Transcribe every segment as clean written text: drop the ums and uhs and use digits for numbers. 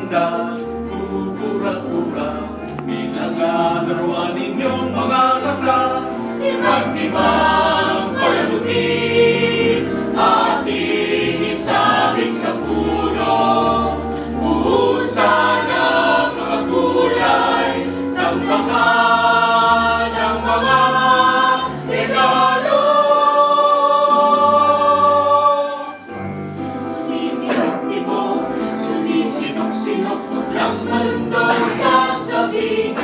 handa, kukura-kura, pinaglalarawan ninyong mga mata. Iba't ibang palamuti, ating isabit sa puno. Buhusan ang mga gulay, tambakan ang mga regalo. Tumitibok-tibok, sumisinok-sinok, maglang malundong sasabihin.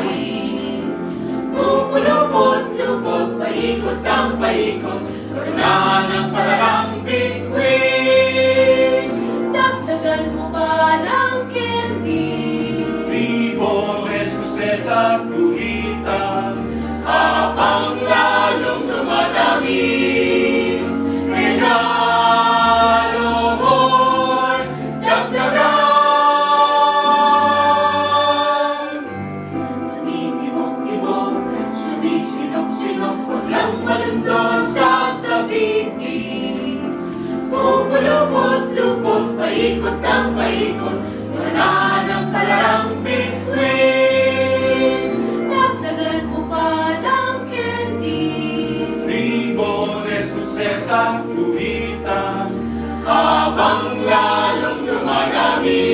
Pupulupot-lupot, paikot ang paikot, unahan ang palarang bituin. Dagdagan mo ba ng candy? Ribon, eskuses at guhitan, habang lalong dumadami. Regalo mo'y dagdagan. Tumitibok-tibok, sumisinok-sinok, walang malundong sasabihin. Pupulupot-lupot, paikot ang paikot, unahan ang palarang bituin. Dagdagan mo pa ng candy? Ribon, eskuses at guhitan, habang lalong dumadami.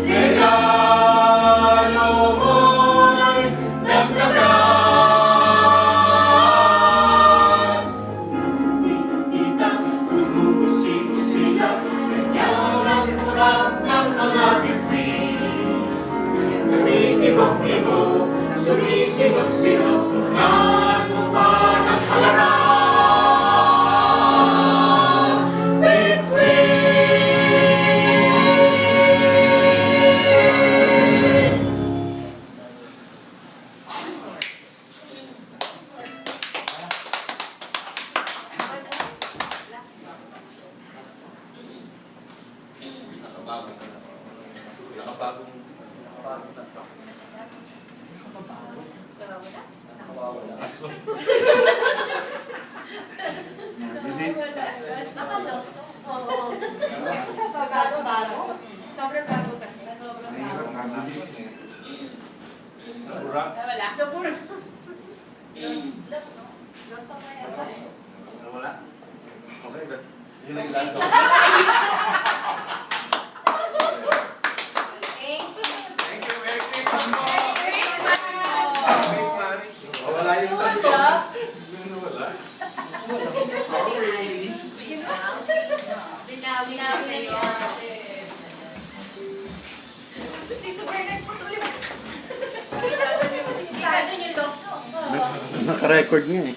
Regalo mo'y dagdagan. Tita-tita, bumubusi-busila, ganyan ang kurang ng mga bituin. Tumitibok-tibok, sumisinok-sinok, unahan mo pa ng halarang bituin. Nakaloso. Oo. Kasi sa sobrang bago. Sobrang bago kasi. Sobrang bago. Wala. Napuro. Loso. Loso na yata. Wala? Okay, yun ang last one. Thank you. Thank you, Merry Christmas po! Christmas! Merry Christmas! Wala yung sa Wala. Wala? Binawi na sa'yo. Tito Bernard, patuloy mo. Kita doon yung loso. Naka-record nga eh.